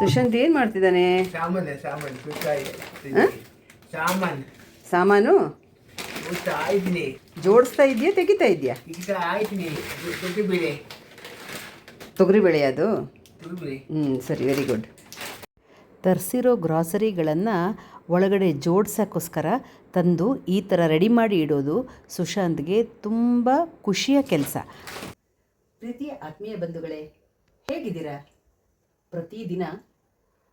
ಸುಶಾಂತ್ ಏನು ಮಾಡ್ತಿದ್ದಾನೆ? ಸಾಮಾನು ಜೋಡಿಸ್ತಾ ಇದೆಯಾ, ತೆಗಿತಾ ಇದೆಯಾ? ತೊಗರಿಬೇಳೆ ಅದು. ಸರಿ, ವೆರಿ ಗುಡ್. ತರಿಸಿರೋ ಗ್ರಾಸರಿಗಳನ್ನು ಒಳಗಡೆ ಜೋಡ್ಸೋಕ್ಕೋಸ್ಕರ ತಂದು ಈ ಥರ ರೆಡಿ ಮಾಡಿ ಇಡೋದು ಸುಶಾಂತ್ಗೆ ತುಂಬ ಖುಷಿಯ ಕೆಲಸ. ಪ್ರೀತಿಯ ಆತ್ಮೀಯ ಬಂಧುಗಳೇ, ಹೇಗಿದ್ದೀರಾ? ಪ್ರತಿದಿನ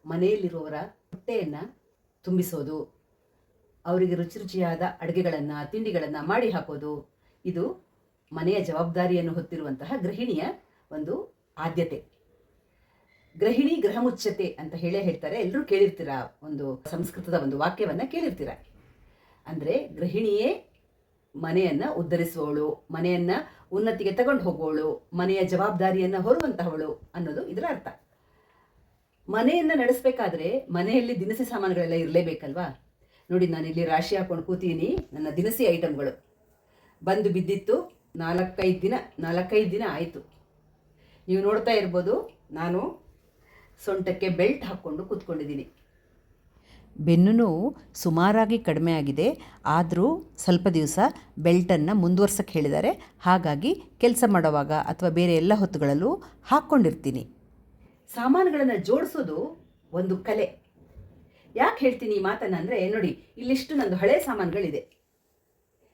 ಮನೆಯಲ್ಲಿರುವವರ ಹೊಟ್ಟೆಯನ್ನು ತುಂಬಿಸೋದು, ಅವರಿಗೆ ರುಚಿ ರುಚಿಯಾದ ಅಡುಗೆಗಳನ್ನು, ತಿಂಡಿಗಳನ್ನು ಮಾಡಿ ಹಾಕೋದು, ಇದು ಮನೆಯ ಜವಾಬ್ದಾರಿಯನ್ನು ಹೊತ್ತಿರುವಂತಹ ಗೃಹಿಣಿಯ ಒಂದು ಆದ್ಯತೆ. ಗೃಹಿಣಿ ಗೃಹಮುಚ್ಚತೆ ಅಂತ ಹೇಳ್ತಾರೆ. ಎಲ್ಲರೂ ಕೇಳಿರ್ತೀರ, ಒಂದು ಸಂಸ್ಕೃತದ ಒಂದು ವಾಕ್ಯವನ್ನು ಕೇಳಿರ್ತೀರ. ಅಂದರೆ ಗೃಹಿಣಿಯೇ ಮನೆಯನ್ನು ಉದ್ಧರಿಸುವವಳು, ಮನೆಯನ್ನು ಉನ್ನತಿಗೆ ತಗೊಂಡು ಹೋಗುವವಳು, ಮನೆಯ ಜವಾಬ್ದಾರಿಯನ್ನು ಹೊರುವಂತಹವಳು ಅನ್ನೋದು ಇದರ ಅರ್ಥ. ಮನೆಯನ್ನು ನಡೆಸಬೇಕಾದ್ರೆ ಮನೆಯಲ್ಲಿ ದಿನಸಿ ಸಾಮಾನುಗಳೆಲ್ಲ ಇರಲೇಬೇಕಲ್ವಾ? ನೋಡಿ, ನಾನಿಲ್ಲಿ ರಾಶಿ ಹಾಕೊಂಡು ಕೂತೀನಿ. ನನ್ನ ದಿನಸಿ ಐಟಮ್ಗಳು ಬಂದು ಬಿದ್ದಿತ್ತು. 4-5 ದಿನ ಆಯಿತು. ನೀವು ನೋಡ್ತಾ ಇರ್ಬೋದು, ನಾನು ಸೊಂಟಕ್ಕೆ ಬೆಲ್ಟ್ ಹಾಕ್ಕೊಂಡು ಕೂತ್ಕೊಂಡಿದ್ದೀನಿ. ಬೆನ್ನು ನೋವು ಸುಮಾರಾಗಿ ಕಡಿಮೆ ಆಗಿದೆ, ಆದರೂ ಸ್ವಲ್ಪ ದಿವಸ ಬೆಲ್ಟನ್ನು ಮುಂದುವರ್ಸಕ್ಕೆ ಹೇಳಿದ್ದಾರೆ. ಹಾಗಾಗಿ ಕೆಲಸ ಮಾಡುವಾಗ ಅಥವಾ ಬೇರೆ ಎಲ್ಲ ಹೊತ್ತುಗಳಲ್ಲೂ ಹಾಕ್ಕೊಂಡಿರ್ತೀನಿ. ಸಾಮಾನುಗಳನ್ನು ಜೋಡಿಸೋದು ಒಂದು ಕಲೆ. ಯಾಕೆ ಹೇಳ್ತೀನಿ ಈ ಮಾತನ್ನು ಅಂದರೆ, ನೋಡಿ, ಇಲ್ಲಿಷ್ಟು ನಂದು ಹಳೆ ಸಾಮಾನುಗಳಿದೆ,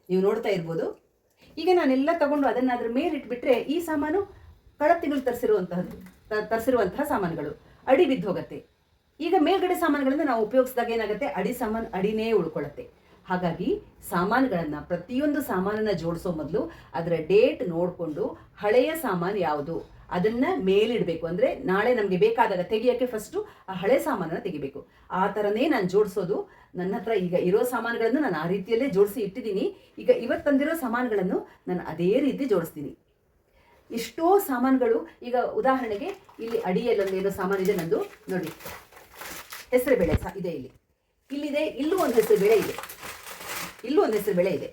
ನೀವು ನೋಡ್ತಾ ಇರ್ಬೋದು. ಈಗ ನಾನೆಲ್ಲ ತಗೊಂಡು ಅದನ್ನು ಅದ್ರ ಮೇಲೆ ಇಟ್ಬಿಟ್ರೆ ಈ ಸಾಮಾನು ಕಳೆದ ತಿಂಗಳು ತರಿಸಿರುವಂತಹ ಸಾಮಾನುಗಳು ಅಡಿ ಬಿದ್ದು ಹೋಗುತ್ತೆ. ಈಗ ಮೇಲ್ಗಡೆ ಸಾಮಾನುಗಳನ್ನು ನಾವು ಉಪಯೋಗಿಸಿದಾಗ ಏನಾಗುತ್ತೆ, ಅಡಿನೇ ಉಳ್ಕೊಳ್ಳುತ್ತೆ. ಹಾಗಾಗಿ ಸಾಮಾನುಗಳನ್ನು, ಪ್ರತಿಯೊಂದು ಸಾಮಾನನ್ನು ಜೋಡಿಸೋ ಮೊದಲು ಅದರ ಡೇಟ್ ನೋಡಿಕೊಂಡು ಹಳೆಯ ಸಾಮಾನು ಯಾವುದು ಅದನ್ನು ಮೇಲಿಡಬೇಕು. ಅಂದರೆ ನಾಳೆ ನಮಗೆ ಬೇಕಾದಾಗ ತೆಗಿಯೋಕ್ಕೆ ಫಸ್ಟು ಆ ಹಳೆ ಸಾಮಾನನ್ನು ತೆಗಿಬೇಕು. ಆ ಥರನೇ ನಾನು ಜೋಡಿಸೋದು. ನನ್ನ ಹತ್ರ ಈಗ ಇರೋ ಸಾಮಾನುಗಳನ್ನು ನಾನು ಆ ರೀತಿಯಲ್ಲೇ ಜೋಡಿಸಿ ಇಟ್ಟಿದ್ದೀನಿ. ಈಗ ಇವತ್ತು ತಂದಿರೋ ಸಾಮಾನುಗಳನ್ನು ನಾನು ಅದೇ ರೀತಿ ಜೋಡಿಸ್ತೀನಿ. ಎಷ್ಟೋ ಸಾಮಾನುಗಳು, ಈಗ ಉದಾಹರಣೆಗೆ ಇಲ್ಲಿ ಅಡಿಯಲ್ಲೊಂದು ಏನೋ ಸಾಮಾನಿದೆ ನಂದು, ನೋಡಿ, ಹೆಸರುಬೇಳೆ ಇದೆ, ಇಲ್ಲಿದೆ, ಇಲ್ಲೂ ಒಂದು ಹೆಸರುಬೇಳೆ ಇದೆ, ಇಲ್ಲೂ ಒಂದು ಹೆಸರುಬೇಳೆ ಇದೆ.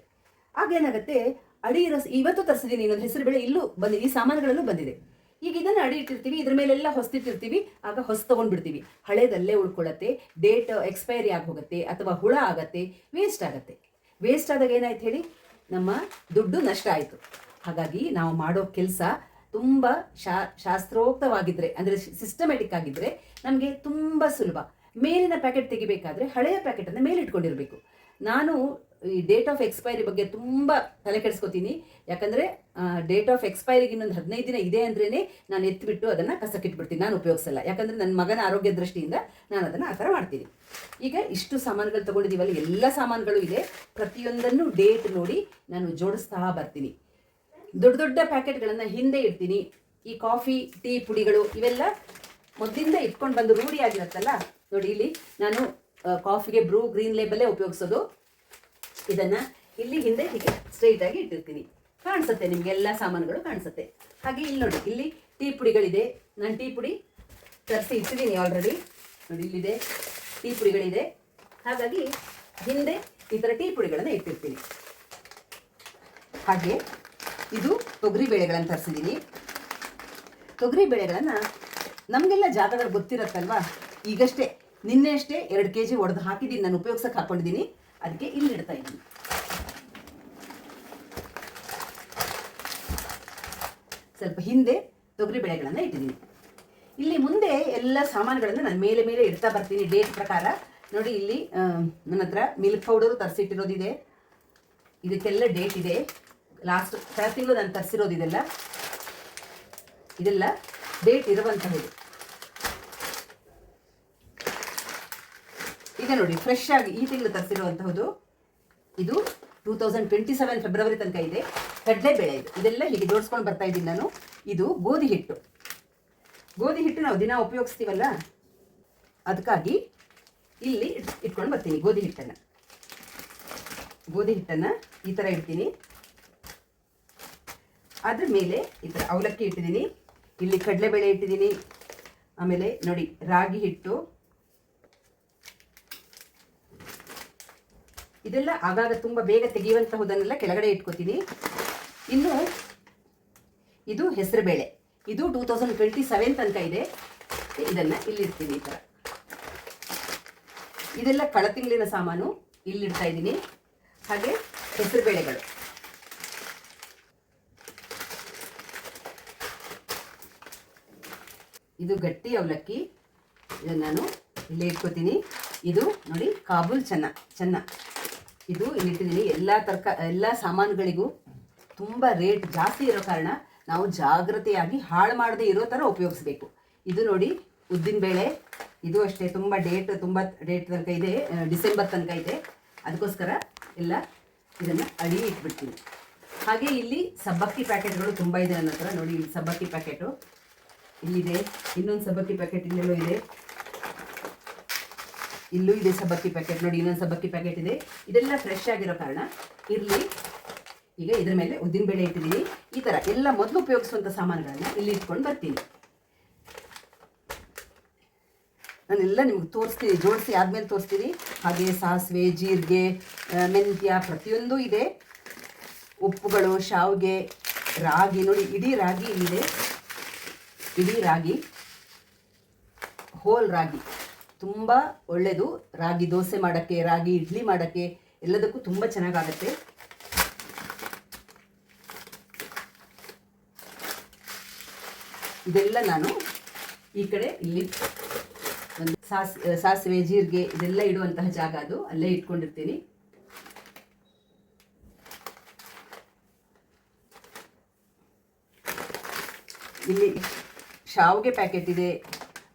ಆಗೇನಾಗುತ್ತೆ, ಅಡಿ ಇವತ್ತು ತರಿಸಿದ್ದೀನಿ ಇನ್ನೊಂದು ಹೆಸರುಬೇಳೆ, ಇಲ್ಲೂ ಬಂದಿದೆ, ಈ ಸಾಮಾನುಗಳಲ್ಲೂ ಬಂದಿದೆ. ಈಗ ಇದನ್ನು ಅಡಿ ಇಟ್ಟಿರ್ತೀವಿ, ಇದ್ರ ಮೇಲೆಲ್ಲ ಹೊಸ್ತಿಟ್ಟಿರ್ತೀವಿ, ಆಗ ಹೊಸ ತೊಗೊಂಡ್ಬಿಡ್ತೀವಿ, ಹಳೇದಲ್ಲೇ ಉಳ್ಕೊಳ್ಳುತ್ತೆ, ಡೇಟ್ ಎಕ್ಸ್ಪೈರಿ ಆಗಿ ಹೋಗುತ್ತೆ ಅಥವಾ ಹುಳ ಆಗತ್ತೆ, ವೇಸ್ಟ್ ಆಗುತ್ತೆ. ವೇಸ್ಟ್ ಆದಾಗ ಏನಾಯ್ತು ಹೇಳಿ, ನಮ್ಮ ದುಡ್ಡು ನಷ್ಟ ಆಯಿತು. ಹಾಗಾಗಿ ನಾವು ಮಾಡೋ ಕೆಲಸ ತುಂಬ ಶಾಸ್ತ್ರೋಕ್ತವಾಗಿದ್ದರೆ, ಅಂದರೆ ಸಿಸ್ಟಮೆಟಿಕ್ ಆಗಿದ್ದರೆ ನಮಗೆ ತುಂಬ ಸುಲಭ. ಮೇಲಿನ ಪ್ಯಾಕೆಟ್ ತೆಗಿಬೇಕಾದ್ರೆ ಹಳೆಯ ಪ್ಯಾಕೆಟನ್ನು ಮೇಲಿಟ್ಕೊಂಡಿರಬೇಕು. ನಾನು ಈ ಡೇಟ್ ಆಫ್ ಎಕ್ಸ್ಪೈರಿ ಬಗ್ಗೆ ತುಂಬ ತಲೆ ಕೆಡಿಸ್ಕೊತೀನಿ. ಯಾಕಂದರೆ ಡೇಟ್ ಆಫ್ ಎಕ್ಸ್ಪೈರಿಗೆ ಇನ್ನೊಂದು 15 ದಿನ ಇದೆ ಅಂದ್ರೇ ನಾನು ಎತ್ತಿಬಿಟ್ಟು ಅದನ್ನು ಕಸಕ್ಕಿಟ್ಬಿಡ್ತೀನಿ, ನಾನು ಉಪಯೋಗಿಸಲ್ಲ. ಯಾಕಂದರೆ ನನ್ನ ಮಗನ ಆರೋಗ್ಯ ದೃಷ್ಟಿಯಿಂದ ನಾನು ಅದನ್ನು ಆ ಥರ ಮಾಡ್ತೀನಿ. ಈಗ ಇಷ್ಟು ಸಾಮಾನುಗಳು ತೊಗೊಂಡಿದ್ದೀವಲ್ಲ, ಎಲ್ಲ ಸಾಮಾನುಗಳು ಇದೆ, ಪ್ರತಿಯೊಂದನ್ನು ಡೇಟ್ ನೋಡಿ ನಾನು ಜೋಡಿಸ್ತಾ ಬರ್ತೀನಿ. ದೊಡ್ಡ ದೊಡ್ಡ ಪ್ಯಾಕೆಟ್ಗಳನ್ನು ಹಿಂದೆ ಇಡ್ತೀನಿ. ಈ ಕಾಫಿ, ಟೀ ಪುಡಿಗಳು ಇವೆಲ್ಲ ಮೊದಲಿಂದ ಇಟ್ಕೊಂಡು ಬಂದು ರೂಢಿ ಆಗಿರುತ್ತಲ್ಲ. ನೋಡಿ, ಇಲ್ಲಿ ನಾನು ಕಾಫಿಗೆ ಬ್ರೂ ಗ್ರೀನ್ ಲೇಬಲ್ಲೇ ಉಪಯೋಗಿಸೋದು. ಇದನ್ನು ಇಲ್ಲಿ ಹಿಂದೆ ಹೀಗೆ ಸ್ಟ್ರೈಟಾಗಿ ಇಟ್ಟಿರ್ತೀನಿ. ಕಾಣಿಸುತ್ತೆ ನಿಮಗೆ, ಎಲ್ಲ ಸಾಮಾನುಗಳು ಕಾಣಿಸುತ್ತೆ. ಹಾಗೆ ಇಲ್ಲಿ ನೋಡಿ, ಇಲ್ಲಿ ಟೀ ಪುಡಿಗಳಿದೆ. ನಾನು ಟೀ ಪುಡಿ ತರಿಸಿ ಇಟ್ಟಿದ್ದೀನಿ ಆಲ್ರೆಡಿ. ನೋಡಿ, ಇಲ್ಲಿದೆ ಟೀ ಪುಡಿಗಳಿದೆ. ಹಾಗಾಗಿ ಹಿಂದೆ ಈ ಥರ ಟೀ ಪುಡಿಗಳನ್ನು ಇಟ್ಟಿರ್ತೀನಿ. ಹಾಗೆ ಇದು ತೊಗರಿ ಬೇಳೆಗಳನ್ನು ತರಿಸಿದ್ದೀನಿ. ತೊಗರಿ ಬೇಳೆಗಳನ್ನು ನಮಗೆಲ್ಲ ಜಾಗಗಳು ಗೊತ್ತಿರುತ್ತಲ್ವಾ. ಈಗಷ್ಟೇ ನಿನ್ನೆ ಅಷ್ಟೇ 2 kg ಒಡೆದು ಹಾಕಿದ್ದೀನಿ, ನಾನು ಉಪಯೋಗಿಸಕ್ಕೆ ಹಾಕ್ಕೊಂಡಿದ್ದೀನಿ. ಅದಕ್ಕೆ ಇಲ್ಲಿ ಇಡ್ತಾ ಇದ್ದೀನಿ. ಸ್ವಲ್ಪ ಹಿಂದೆ ತೊಗರಿ ಬೇಳೆಗಳನ್ನು ಇಟ್ಟಿದ್ದೀನಿ. ಇಲ್ಲಿ ಮುಂದೆ ಎಲ್ಲ ಸಾಮಾನುಗಳನ್ನು ನಾನು ಮೇಲೆ ಮೇಲೆ ಇಡ್ತಾ ಬರ್ತೀನಿ ಡೇಟ್ ಪ್ರಕಾರ. ನೋಡಿ, ಇಲ್ಲಿ ನನ್ನ ಹತ್ರ ಮಿಲ್ಕ್ ಪೌಡರು ತರಿಸಿಟ್ಟಿರೋದಿದೆ, ಇದಕ್ಕೆಲ್ಲ ಡೇಟ್ ಇದೆ. ಲಾಸ್ಟ್ ಕಳೆದ ತಿಂಗಳು ನಾನು ತರಿಸಿರೋದು ಇದೆಲ್ಲ ಡೇಟ್ ಇರುವಂತಹದ್ದು. ಈಗ ನೋಡಿ, ಫ್ರೆಶ್ ಆಗಿ ಈ ತಿಂಗಳು ತರಿಸಿರುವಂತಹದ್ದು. ಇದು 2027 ಫೆಬ್ರವರಿ ತನಕ ಇದೆ. ಕಡಲೆಬೇಳೆ ಇದೆಲ್ಲ ಹೀಗೆ ಜೋಡಿಸ್ಕೊಂಡು ಬರ್ತಾ ಇದ್ದೀನಿ ನಾನು. ಇದು ಗೋಧಿ ಹಿಟ್ಟು ನಾವು ದಿನ ಉಪಯೋಗಿಸ್ತೀವಲ್ಲ, ಅದಕ್ಕಾಗಿ ಇಲ್ಲಿ ಇಟ್ಕೊಂಡು ಬರ್ತೀನಿ. ಗೋಧಿ ಹಿಟ್ಟನ್ನು ಈ ಥರ ಇಡ್ತೀನಿ. ಅದ್ರ ಮೇಲೆ ಈ ಥರ ಅವಲಕ್ಕಿ ಇಟ್ಟಿದ್ದೀನಿ, ಇಲ್ಲಿ ಕಡಲೆಬೇಳೆ ಇಟ್ಟಿದ್ದೀನಿ. ಆಮೇಲೆ ನೋಡಿ, ರಾಗಿ ಹಿಟ್ಟು, ಇದೆಲ್ಲ ಆಗಾಗ ತುಂಬ ಬೇಗ ತೆಗೆಯುವಂತಹುದನ್ನೆಲ್ಲ ಕೆಳಗಡೆ ಇಟ್ಕೋತೀನಿ. ಇನ್ನು ಇದು ಹೆಸರುಬೇಳೆ, ಇದು 2027 ತನಕ ಇದೆ. ಇದನ್ನು ಇಲ್ಲಿಡ್ತೀನಿ. ಈ ಥರ ಇದೆಲ್ಲ ಕಳತಿಂಗಳಿನ ಸಾಮಾನು ಇಲ್ಲಿಡ್ತಾ ಇದ್ದೀನಿ. ಹಾಗೆ ಹೆಸರುಬೇಳೆಗಳು, ಇದು ಗಟ್ಟಿ ಅವಲಕ್ಕಿ, ಇದನ್ನು ನಾನು ಇಲ್ಲೇ ಇಟ್ಕೋತೀನಿ. ಇದು ನೋಡಿ ಕಾಬೂಲ್ ಚೆನ್ನ, ಇದು ಇಲ್ಲಿಟ್ಟಿದ್ದೀನಿ. ಎಲ್ಲ ಸಾಮಾನುಗಳಿಗೂ ತುಂಬ ರೇಟ್ ಜಾಸ್ತಿ ಇರೋ ಕಾರಣ ನಾವು ಜಾಗ್ರತೆಯಾಗಿ ಹಾಳು ಮಾಡದೇ ಇರೋ ಥರ ಉಪಯೋಗಿಸ್ಬೇಕು. ಇದು ನೋಡಿ ಉದ್ದಿನಬೇಳೆ, ಇದು ಅಷ್ಟೇ ತುಂಬ ಡೇಟ್ ತನಕ ಇದೆ, ಡಿಸೆಂಬರ್ ತನಕ ಇದೆ. ಅದಕ್ಕೋಸ್ಕರ ಎಲ್ಲ ಇದನ್ನು ಅಡಿ ಇಟ್ಬಿಡ್ತೀನಿ. ಹಾಗೆ ಇಲ್ಲಿ ಸಬ್ಬಕ್ಕಿ ಪ್ಯಾಕೆಟ್ಗಳು ತುಂಬ ಇದೆ ನನ್ನ ಹತ್ರ. ನೋಡಿ ಇಲ್ಲಿ ಸಬ್ಬಕ್ಕಿ ಪ್ಯಾಕೆಟು ಇಲ್ಲಿದೆ, ಇನ್ನೊಂದು ಸಬ್ಬಕ್ಕಿ ಪ್ಯಾಕೆಟ್ ಇಲ್ಲೆಲ್ಲೋ ಇದೆ, ಇಲ್ಲೂ ಇದೆ ಸಬ್ಬಕ್ಕಿ ಪ್ಯಾಕೆಟ್. ನೋಡಿ ಇನ್ನೊಂದು ಸಬ್ಬಕ್ಕಿ ಪ್ಯಾಕೆಟ್ ಇದೆ. ಇದೆಲ್ಲ ಫ್ರೆಶ್ ಆಗಿರೋ ಕಾರಣ ಇರಲಿ. ಈಗ ಇದ್ರ ಮೇಲೆ ಉದ್ದಿನಬೇಳೆ ಇಟ್ಟಿದ್ದೀನಿ. ಈ ಥರ ಎಲ್ಲ ಮೊದಲು ಉಪಯೋಗಿಸುವಂಥ ಸಾಮಾನುಗಳನ್ನ ಇಲ್ಲಿ ಇಟ್ಕೊಂಡು ಬರ್ತೀನಿ. ನಾನೆಲ್ಲ ನಿಮ್ಗೆ ತೋರಿಸ್ತೀನಿ, ಜೋಡಿಸಿ ಆದಮೇಲೆ ತೋರಿಸ್ತೀನಿ. ಹಾಗೆ ಸಾಸಿವೆ, ಜೀರಿಗೆ, ಮೆಂತ್ಯ ಪ್ರತಿಯೊಂದು ಇದೆ. ಉಪ್ಪುಗಳು, ಶಾವಿಗೆ, ರಾಗಿ, ನೋಡಿ ಇಡೀ ರಾಗಿ ಇಲ್ಲಿದೆ. ಇಡೀ ರಾಗಿ, ಹೋಲ್ ರಾಗಿ ತುಂಬ ಒಳ್ಳೆಯದು. ರಾಗಿ ದೋಸೆ ಮಾಡೋಕ್ಕೆ, ರಾಗಿ ಇಡ್ಲಿ ಮಾಡೋಕ್ಕೆ ಎಲ್ಲದಕ್ಕೂ ತುಂಬ ಚೆನ್ನಾಗಾಗತ್ತೆ. ಇದೆಲ್ಲ ನಾನು ಈ ಕಡೆ ಇಲ್ಲಿ ಒಂದು ಸಾಸಿವೆ, ಜೀರಿಗೆ ಇದೆಲ್ಲ ಇಡುವಂತಹ ಜಾಗ, ಅದು ಅಲ್ಲೇ ಇಟ್ಕೊಂಡಿರ್ತೀನಿ. ಇಲ್ಲಿ ಶಾವಿಗೆ ಪ್ಯಾಕೆಟ್ ಇದೆ,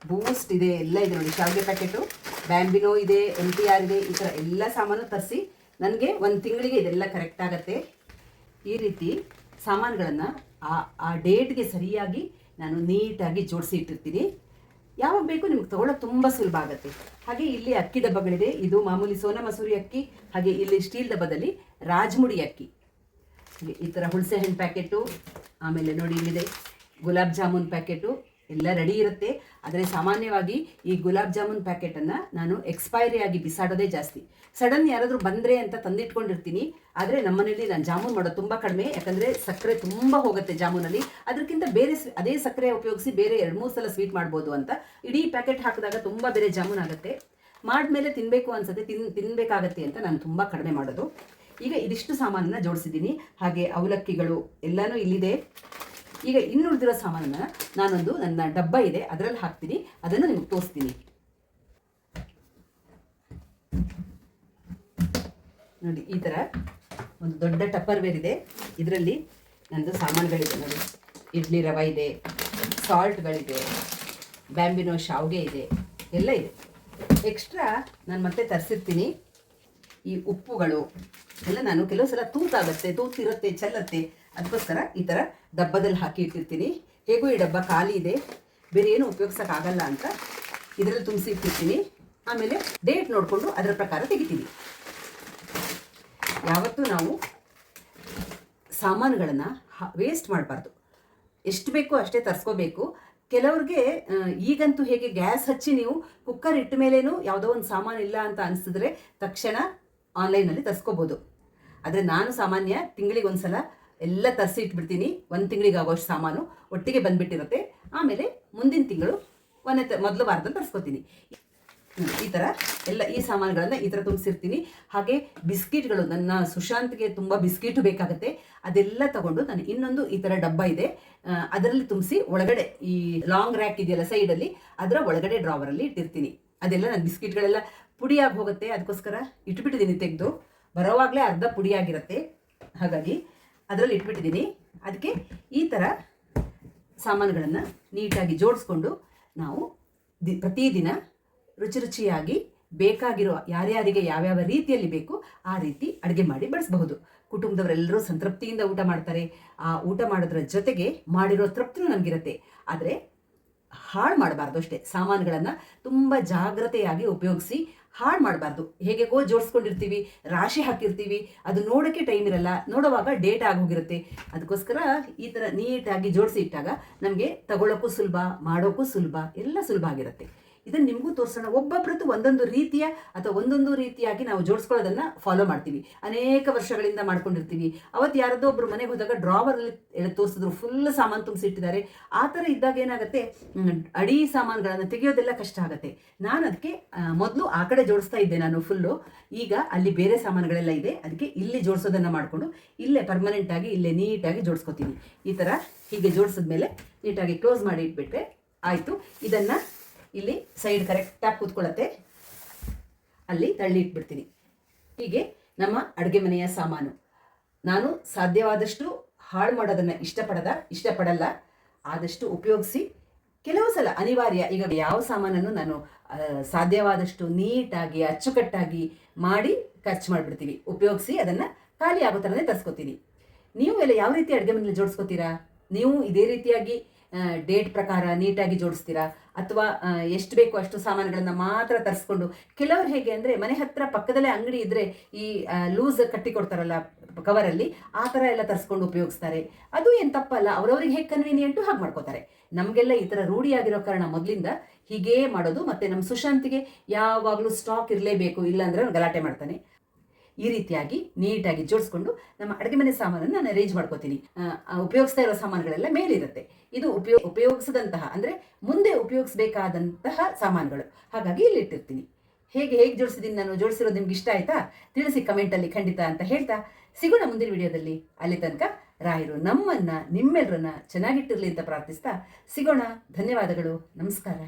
ಬೂಸ್ಟ್ ಇದೆ, ಎಲ್ಲ ಇದೆ ನೋಡಿ. ಶಾವಿಗೆ ಪ್ಯಾಕೆಟು, ಬ್ಯಾಂಬಿನೋ ಇದೆ, MTR ಇದೆ. ಈ ಥರ ಎಲ್ಲ ಸಾಮಾನು ತರಿಸಿ ನನಗೆ ಒಂದು ತಿಂಗಳಿಗೆ ಇದೆಲ್ಲ ಕರೆಕ್ಟ್ ಆಗುತ್ತೆ. ಈ ರೀತಿ ಸಾಮಾನುಗಳನ್ನು ಆ ಡೇಟ್ಗೆ ಸರಿಯಾಗಿ ನಾನು ನೀಟಾಗಿ ಜೋಡಿಸಿ ಇಟ್ಟಿರ್ತೀನಿ. ಯಾವಾಗ ಬೇಕು ನಿಮ್ಗೆ ತೊಗೊಳ್ಳೋಕೆ ತುಂಬ ಸುಲಭ ಆಗುತ್ತೆ. ಹಾಗೆ ಇಲ್ಲಿ ಅಕ್ಕಿ ಡಬ್ಬಗಳಿದೆ. ಇದು ಮಾಮೂಲಿ ಸೋನಾ ಮಸೂರಿ ಅಕ್ಕಿ. ಹಾಗೆ ಇಲ್ಲಿ ಸ್ಟೀಲ್ ಡಬ್ಬದಲ್ಲಿ ರಾಜ್ಮುಡಿ ಅಕ್ಕಿ, ಈ ಥರ ಹುಣಸೆ ಹಣ್ಣು ಪ್ಯಾಕೆಟು, ಆಮೇಲೆ ನೋಡಿ ಇಲ್ಲಿದೆ ಗುಲಾಬ್ ಜಾಮೂನ್ ಪ್ಯಾಕೆಟು, ಎಲ್ಲ ರೆಡಿ ಇರುತ್ತೆ. ಆದರೆ ಸಾಮಾನ್ಯವಾಗಿ ಈ ಗುಲಾಬ್ ಜಾಮೂನ್ ಪ್ಯಾಕೆಟನ್ನು ನಾನು ಎಕ್ಸ್ಪೈರಿ ಆಗಿ ಬಿಸಾಡೋದೇ ಜಾಸ್ತಿ. ಸಡನ್ ಯಾರಾದರೂ ಬಂದರೆ ಅಂತ ತಂದಿಟ್ಕೊಂಡಿರ್ತೀನಿ. ಆದರೆ ನಮ್ಮನೇಲಿ ನಾನು ಜಾಮೂನ್ ಮಾಡೋದು ತುಂಬ ಕಡಿಮೆ, ಯಾಕಂದರೆ ಸಕ್ಕರೆ ತುಂಬ ಹೋಗುತ್ತೆ ಜಾಮೂನಲ್ಲಿ. ಅದಕ್ಕಿಂತ ಬೇರೆ ಅದೇ ಸಕ್ಕರೆ ಉಪಯೋಗಿಸಿ ಬೇರೆ 2-3 ಸಲ ಸ್ವೀಟ್ ಮಾಡ್ಬೋದು ಅಂತ ಇಡೀ ಪ್ಯಾಕೆಟ್ ಹಾಕಿದಾಗ ತುಂಬ ಬೇರೆ ಜಾಮೂನ್ ಆಗುತ್ತೆ. ಮಾಡಿದ್ಮೇಲೆ ತಿನ್ನಬೇಕು ಅನ್ಸುತ್ತೆ, ತಿನ್ನಬೇಕಾಗತ್ತೆ ಅಂತ ನಾನು ತುಂಬ ಕಡಿಮೆ ಮಾಡೋದು. ಈಗ ಇದಿಷ್ಟು ಸಾಮಾನನ್ನು ಜೋಡಿಸಿದ್ದೀನಿ. ಹಾಗೆ ಅವಲಕ್ಕಿಗಳು ಎಲ್ಲನೂ ಇಲ್ಲಿದೆ. ಈಗ ಇನ್ನುಳಿದಿರೋ ಸಾಮಾನನ್ನು ನಾನೊಂದು ನನ್ನ ಡಬ್ಬ ಇದೆ ಅದರಲ್ಲಿ ಹಾಕ್ತೀನಿ, ಅದನ್ನು ನಿಮಗೆ ತೋರಿಸ್ತೀನಿ. ನೋಡಿ ಈ ಥರ ಒಂದು ದೊಡ್ಡ ಟಪ್ಪರ್ವೇರ್ ಇದೆ. ಇದರಲ್ಲಿ ನನ್ನದು ಸಾಮಾನುಗಳಿದೆ ನೋಡಿ. ಇಡ್ಲಿ ರವೆ ಇದೆ, ಸಾಲ್ಟ್ಗಳಿದೆ, ಬ್ಯಾಂಬಿನೋ ಶಾವಿಗೆ ಇದೆ, ಎಲ್ಲ ಇದೆ. ಎಕ್ಸ್ಟ್ರಾ ನಾನು ಮತ್ತೆ ತರಿಸಿರ್ತೀನಿ. ಈ ಉಪ್ಪುಗಳು ಎಲ್ಲ ನಾನು ಕೆಲವು ಸಲ ತೂತಿರುತ್ತೆ, ಚೆಲ್ಲತ್ತೆ. ಅದಕ್ಕೋಸ್ಕರ ಈ ಥರ ಡಬ್ಬದಲ್ಲಿ ಹಾಕಿ ಇಟ್ಟಿರ್ತೀನಿ. ಹೇಗೂ ಈ ಡಬ್ಬ ಖಾಲಿ ಇದೆ, ಬೇರೆ ಏನು ಉಪಯೋಗಿಸೋಕ್ಕಾಗಲ್ಲ ಅಂತ ಇದರಲ್ಲಿ ತುಂಬಿಸಿ ಇಟ್ಟಿರ್ತೀನಿ. ಆಮೇಲೆ ಡೇಟ್ ನೋಡಿಕೊಂಡು ಅದರ ಪ್ರಕಾರ ತೆಗಿತೀನಿ. ಯಾವತ್ತೂ ನಾವು ಸಾಮಾನುಗಳನ್ನು ವೇಸ್ಟ್ ಮಾಡಬಾರ್ದು. ಎಷ್ಟು ಬೇಕೋ ಅಷ್ಟೇ ತರಿಸ್ಕೋಬೇಕು. ಕೆಲವ್ರಿಗೆ ಈಗಂತೂ ಹೇಗೆ ಗ್ಯಾಸ್ ಹಚ್ಚಿ ನೀವು ಕುಕ್ಕರ್ ಇಟ್ಟ ಮೇಲೇನೂ ಯಾವುದೋ ಒಂದು ಸಾಮಾನು ಇಲ್ಲ ಅಂತ ಅನಿಸಿದ್ರೆ ತಕ್ಷಣ ಆನ್ಲೈನಲ್ಲಿ ತರಿಸ್ಕೋಬೋದು. ಆದರೆ ನಾನು ಸಾಮಾನ್ಯ ತಿಂಗಳಿಗೆ ಒಂದು ಸಲ ಎಲ್ಲ ತರಿಸಿ ಇಟ್ಬಿಡ್ತೀನಿ. 1 ತಿಂಗಳಿಗೆ ಆಗೋಷ್ಟು ಸಾಮಾನು ಒಟ್ಟಿಗೆ ಬಂದುಬಿಟ್ಟಿರುತ್ತೆ. ಆಮೇಲೆ ಮುಂದಿನ ತಿಂಗಳು ಮೊದಲು ವಾರದಲ್ಲಿ ತರಿಸ್ಕೊತೀನಿ. ಈ ಥರ ಎಲ್ಲ ಈ ಸಾಮಾನುಗಳನ್ನು ಈ ಥರ ತುಂಬಿಸಿರ್ತೀನಿ. ಹಾಗೆ ಬಿಸ್ಕಿಟ್ಗಳು, ನನ್ನ ಸುಶಾಂತ್ಗೆ ತುಂಬ ಬಿಸ್ಕಿಟು ಬೇಕಾಗುತ್ತೆ. ಅದೆಲ್ಲ ತಗೊಂಡು ನಾನು ಇನ್ನೊಂದು ಈ ಥರ ಡಬ್ಬ ಇದೆ ಅದರಲ್ಲಿ ತುಂಬಿಸಿ ಒಳಗಡೆ ಈ ಲಾಂಗ್ ರ್ಯಾಕ್ ಇದೆಯಲ್ಲ ಸೈಡಲ್ಲಿ, ಅದರ ಒಳಗಡೆ ಡ್ರಾವರಲ್ಲಿ ಇಟ್ಟಿರ್ತೀನಿ. ಅದೆಲ್ಲ ನನ್ನ ಬಿಸ್ಕಿಟ್ಗಳೆಲ್ಲ ಪುಡಿಯಾಗಿ ಹೋಗುತ್ತೆ. ಅದಕ್ಕೋಸ್ಕರ ಇಟ್ಬಿಟ್ಟಿದ್ದೀನಿ, ತೆಗೆದು ಬರೋವಾಗಲೇ ಅರ್ಧ ಪುಡಿಯಾಗಿರುತ್ತೆ. ಹಾಗಾಗಿ ಅದರಲ್ಲಿ ಇಟ್ಬಿಟ್ಟಿದ್ದೀನಿ. ಅದಕ್ಕೆ ಈ ಥರ ಸಾಮಾನುಗಳನ್ನು ನೀಟಾಗಿ ಜೋಡಿಸ್ಕೊಂಡು ನಾವು ಪ್ರತಿದಿನ ರುಚಿಯಾಗಿ ಬೇಕಾಗಿರೋ ಯಾರ್ಯಾರಿಗೆ ಯಾವ್ಯಾವ ರೀತಿಯಲ್ಲಿ ಬೇಕು ಆ ರೀತಿ ಅಡುಗೆ ಮಾಡಿ ಬಡಿಸಬಹುದು. ಕುಟುಂಬದವರೆಲ್ಲರೂ ಸಂತೃಪ್ತಿಯಿಂದ ಊಟ ಮಾಡ್ತಾರೆ. ಆ ಊಟ ಮಾಡೋದ್ರ ಜೊತೆಗೆ ಮಾಡಿರೋ ತೃಪ್ತಿನೂ ನಮಗಿರುತ್ತೆ. ಆದರೆ ಹಾಳು ಮಾಡಬಾರ್ದು ಅಷ್ಟೇ. ಸಾಮಾನುಗಳನ್ನು ತುಂಬ ಜಾಗ್ರತೆಯಾಗಿ ಉಪಯೋಗಿಸಿ ಹಾಳು ಮಾಡಬಾರ್ದು. ಹೇಗೆಗೋ ಜೋಡಿಸ್ಕೊಂಡಿರ್ತೀವಿ, ರಾಶಿ ಹಾಕಿರ್ತೀವಿ, ಅದು ನೋಡೋಕ್ಕೆ ಟೈಮ್ ಇರಲ್ಲ, ನೋಡುವಾಗ ಡೇಟ್ ಆಗೋಗಿರುತ್ತೆ. ಅದಕ್ಕೋಸ್ಕರ ಈ ಥರ ನೀಟಾಗಿ ಜೋಡಿಸಿ ಇಟ್ಟಾಗ ನಮಗೆ ತಗೊಳ್ಳೋಕ್ಕೂ ಸುಲಭ, ಮಾಡೋಕ್ಕೂ ಸುಲಭ, ಎಲ್ಲ ಸುಲಭ ಆಗಿರುತ್ತೆ. ಇದನ್ನು ನಿಮಗೂ ತೋರಿಸೋಣ. ಒಬ್ಬೊಬ್ರದ್ದು ಒಂದೊಂದು ರೀತಿಯ ಅಥವಾ ಒಂದೊಂದು ರೀತಿಯಾಗಿ ನಾವು ಜೋಡಿಸ್ಕೊಳ್ಳೋದನ್ನು ಫಾಲೋ ಮಾಡ್ತೀವಿ, ಅನೇಕ ವರ್ಷಗಳಿಂದ ಮಾಡ್ಕೊಂಡಿರ್ತೀವಿ. ಅವತ್ತು ಯಾರದೋ ಒಬ್ರು ಮನೆಗೆ ಹೋದಾಗ ಡ್ರಾವರಲ್ಲಿ ತೋರಿಸಿದ್ರು, ಫುಲ್ ಸಾಮಾನು ತುಂಬಿಸಿಟ್ಟಿದ್ದಾರೆ. ಆ ಥರ ಇದ್ದಾಗ ಏನಾಗುತ್ತೆ, ಅಡಿ ಸಾಮಾನುಗಳನ್ನು ತೆಗೆಯೋದೆಲ್ಲ ಕಷ್ಟ ಆಗುತ್ತೆ. ನಾನು ಅದಕ್ಕೆ ಮೊದಲು ಆ ಕಡೆ ಜೋಡಿಸ್ತಾ ಇದ್ದೆ ನಾನು ಫುಲ್ಲು. ಈಗ ಅಲ್ಲಿ ಬೇರೆ ಸಾಮಾನುಗಳೆಲ್ಲ ಇದೆ, ಅದಕ್ಕೆ ಇಲ್ಲಿ ಜೋಡಿಸೋದನ್ನು ಮಾಡಿಕೊಂಡು ಇಲ್ಲೇ ಪರ್ಮನೆಂಟಾಗಿ ಇಲ್ಲೇ ನೀಟಾಗಿ ಜೋಡಿಸ್ಕೊತೀನಿ. ಈ ಥರ ಹೀಗೆ ಜೋಡಿಸಿದ್ಮೇಲೆ ನೀಟಾಗಿ ಕ್ಲೋಸ್ ಮಾಡಿ ಇಟ್ಬಿಟ್ರೆ ಆಯಿತು. ಇದನ್ನು ಇಲ್ಲಿ ಸೈಡ್ ಕರೆಕ್ಟಾಗಿ ಕೂತ್ಕೊಳ್ಳುತ್ತೆ, ಅಲ್ಲಿ ತಳ್ಳಿ ಇಟ್ಬಿಡ್ತೀನಿ. ಹೀಗೆ ನಮ್ಮ ಅಡುಗೆ ಮನೆಯ ಸಾಮಾನು ನಾನು ಸಾಧ್ಯವಾದಷ್ಟು ಹಾಳು ಮಾಡೋದನ್ನು ಇಷ್ಟಪಡಲ್ಲ. ಆದಷ್ಟು ಉಪಯೋಗಿಸಿ, ಕೆಲವು ಸಲ ಅನಿವಾರ್ಯ. ಈಗ ಯಾವ ಸಾಮಾನನ್ನು ನಾನು ಸಾಧ್ಯವಾದಷ್ಟು ನೀಟಾಗಿ ಅಚ್ಚುಕಟ್ಟಾಗಿ ಮಾಡಿ ಖರ್ಚು ಮಾಡಿಬಿಡ್ತೀವಿ, ಉಪಯೋಗಿಸಿ ಅದನ್ನು ಖಾಲಿ ಆಗೋ ಥರನೇ ತರಿಸ್ಕೊತೀನಿ. ನೀವು ಎಲ್ಲ ಯಾವ ರೀತಿ ಅಡುಗೆ ಮನೇಲಿ ಜೋಡಿಸ್ಕೊತೀರಾ? ನೀವು ಇದೇ ರೀತಿಯಾಗಿ ಡೇಟ್ ಪ್ರಕಾರ ನೀಟಾಗಿ ಜೋಡಿಸ್ತೀರಾ, ಅಥವಾ ಎಷ್ಟು ಬೇಕೋ ಅಷ್ಟು ಸಾಮಾನುಗಳನ್ನು ಮಾತ್ರ ತರಿಸ್ಕೊಂಡು? ಕೆಲವರು ಹೇಗೆ ಅಂದರೆ, ಮನೆ ಹತ್ತಿರ ಪಕ್ಕದಲ್ಲೇ ಅಂಗಡಿ ಇದ್ದರೆ ಈ ಲೂಸ್ ಕಟ್ಟಿ ಕೊಡ್ತಾರಲ್ಲ ಕವರಲ್ಲಿ, ಆ ಥರ ಎಲ್ಲ ತರಿಸ್ಕೊಂಡು ಉಪಯೋಗಿಸ್ತಾರೆ. ಅದು ಏನು ತಪ್ಪಲ್ಲ, ಅವರವ್ರಿಗೆ ಹೇಗೆ ಕನ್ವೀನಿಯೆಂಟು ಹಾಗೆ ಮಾಡ್ಕೋತಾರೆ. ನಮಗೆಲ್ಲ ಈ ಥರ ರೂಢಿಯಾಗಿರೋ ಕಾರಣ ಮೊದಲಿಂದ ಹೀಗೇ ಮಾಡೋದು. ಮತ್ತು ನಮ್ಮ ಸುಶಾಂತಿಗೆ ಯಾವಾಗಲೂ ಸ್ಟಾಕ್ ಇರಲೇಬೇಕು, ಇಲ್ಲಾಂದರೆ ಅವ್ನು ಗಲಾಟೆ ಮಾಡ್ತಾನೆ. ಈ ರೀತಿಯಾಗಿ ನೀಟಾಗಿ ಜೋಡಿಸ್ಕೊಂಡು ನಮ್ಮ ಅಡುಗೆ ಮನೆ ಸಾಮಾನನ್ನು ನಾನು ಅರೇಂಜ್ ಮಾಡ್ಕೋತೀನಿ. ಉಪಯೋಗಿಸ್ತಾ ಇರೋ ಸಾಮಾನುಗಳೆಲ್ಲ ಮೇಲಿರುತ್ತೆ. ಇದು ಉಪಯೋಗಿಸಿದಂತಹ ಅಂದರೆ ಮುಂದೆ ಉಪಯೋಗಿಸಬೇಕಾದಂತಹ ಸಾಮಾನುಗಳು, ಹಾಗಾಗಿ ಇಲ್ಲಿ ಇಟ್ಟಿರ್ತೀನಿ. ಹೇಗೆ ಜೋಡಿಸಿದ್ದೀನಿ ನಾನು, ಜೋಡಿಸಿರೋದು ನಿಮ್ಗೆ ಇಷ್ಟ ಆಯಿತಾ? ತಿಳಿಸಿ ಕಮೆಂಟಲ್ಲಿ ಖಂಡಿತ ಅಂತ ಹೇಳ್ತಾ ಸಿಗೋಣ ಮುಂದಿನ ವಿಡಿಯೋದಲ್ಲಿ. ಅಲ್ಲಿ ತನಕ ರಾಯರು ನಿಮ್ಮೆಲ್ಲರನ್ನ ಚೆನ್ನಾಗಿಟ್ಟಿರಲಿ ಅಂತ ಪ್ರಾರ್ಥಿಸ್ತಾ ಸಿಗೋಣ. ಧನ್ಯವಾದಗಳು, ನಮಸ್ಕಾರ.